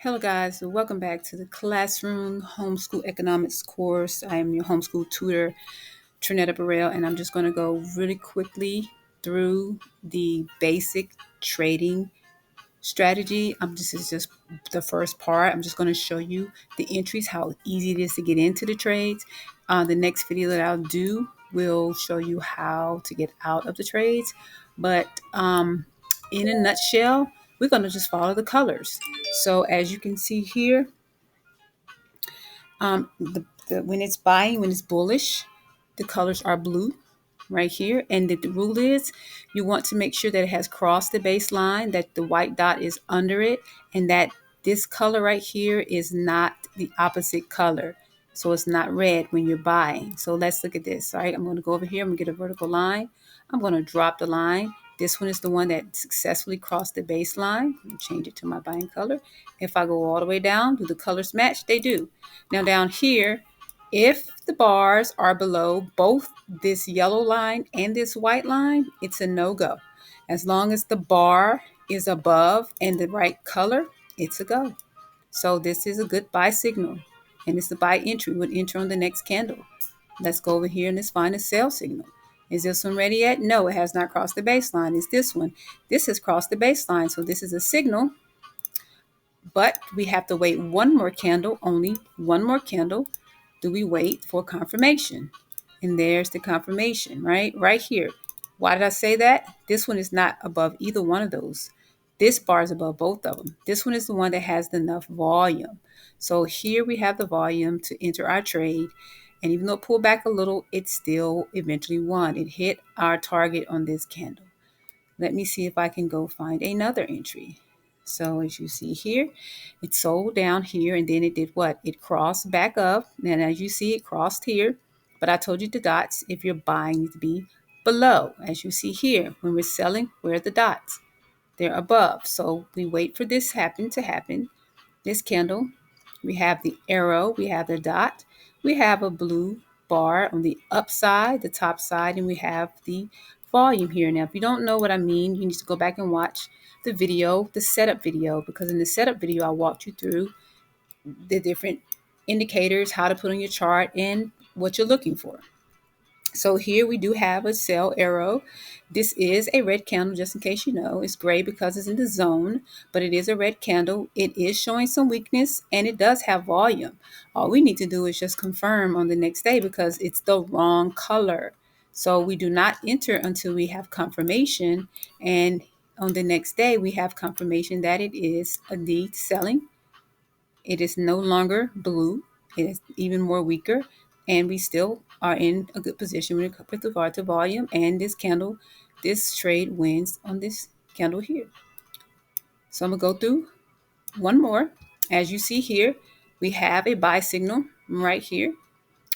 Hello guys, so welcome back to the Classroom Homeschool Economics course. I am your homeschool tutor, Trinetta Burrell, and I'm just going to go really quickly through the basic trading strategy. This is just the first part. I'm just going to show you the entries, how easy it is to get into the trades. The next video that I'll do will show you how to get out of the trades. But in a nutshell, we're going to just follow the colors. So as you can see here, when it's buying, when it's bullish, the colors are blue right here. And the rule is you want to make sure that it has crossed the baseline, that the white dot is under it, and that this color right here is not the opposite color. So it's not red when you're buying. So let's look at this. All right, I'm going to go over here. I'm going to get a vertical line. I'm going to drop the line. This one is the one that successfully crossed the baseline. Change it to my buying color. If I go all the way down, do the colors match? They do. Now down here, if the bars are below both this yellow line and this white line, it's a no-go. As long as the bar is above and the right color, it's a go. So this is a good buy signal, and it's the buy entry. We'll enter on the next candle. Let's go over here and let's find a sell signal. Is this one ready yet? No, it has not crossed the baseline. Is this one? This has crossed the baseline, so this is a signal. But we have to wait one more candle, only one more candle. Do we wait for confirmation? And there's the confirmation, right here. Why did I say that? This one is not above either one of those. This bar is above both of them. This one is the one that has enough volume. So here we have the volume to enter our trade. And even though it pulled back a little, it still eventually won. It hit our target on this candle. Let me see if I can go find another entry. So as you see here, it sold down here, and then it did what? It crossed back up. And as you see, it crossed here. But I told you the dots, if you're buying, need to be below. As you see here, when we're selling, where are the dots? They're above. So we wait for this to happen. This candle, we have the arrow, we have the dot, we have a blue bar on the upside, the top side, and we have the volume here. Now, if you don't know what I mean, you need to go back and watch the video, the setup video, because in the setup video, I walked you through the different indicators, how to put on your chart, and what you're looking for. So here we do have a sell arrow. This is a red candle, just in case you know. It's gray because it's in the zone, but it is a red candle. It is showing some weakness, and it does have volume. All we need to do is just confirm on the next day because it's the wrong color. So we do not enter until we have confirmation, and on the next day we have confirmation that it is indeed selling. It is no longer blue. It is even more weaker, and we still are in a good position with regard to volume. And this candle, this trade wins on this candle here. So I'm gonna go through one more. As you see here, we have a buy signal right here,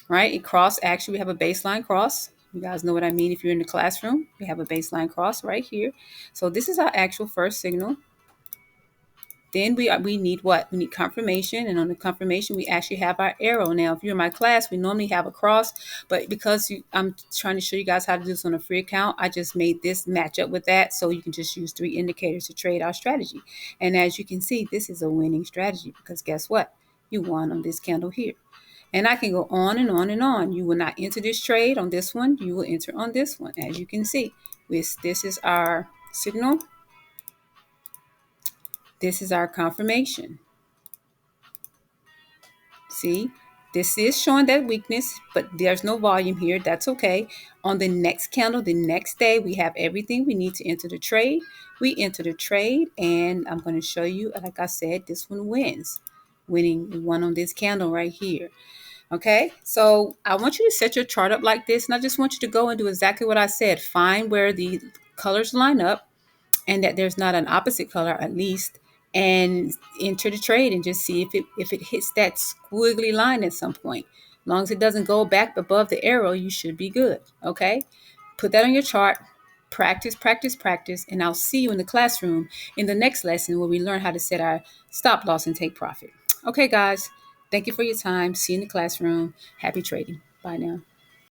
right? It crossed. Actually, we have a baseline cross. You guys know what I mean. If you're in the classroom, we have a baseline cross right here. So this is our actual first signal. Then we need what? We need confirmation, and on the confirmation, we actually have our arrow. Now, if you're in my class, we normally have a cross, but because I'm trying to show you guys how to do this on a free account, I just made this match up with that, so you can just use 3 indicators to trade our strategy. And as you can see, this is a winning strategy because guess what? You won on this candle here. And I can go on and on and on. You will not enter this trade on this one. You will enter on this one. As you can see, this is our signal. This is our confirmation. See, this is showing that weakness, but there's no volume here. That's okay. On the next candle, the next day, we have everything we need to enter the trade. We enter the trade, and I'm going to show you, like I said, this one wins. Winning one on this candle right here. Okay, so I want you to set your chart up like this, and I just want you to go and do exactly what I said. Find where the colors line up, and that there's not an opposite color at least, and enter the trade and just see if it hits that squiggly line at some point. As long as it doesn't go back above the arrow, you should be good. Okay, put that on your chart. Practice, practice, practice, and I'll see you in the classroom in the next lesson where we learn how to set our stop loss and take profit. Okay, guys, thank you for your time. See you in the classroom. Happy trading. Bye now.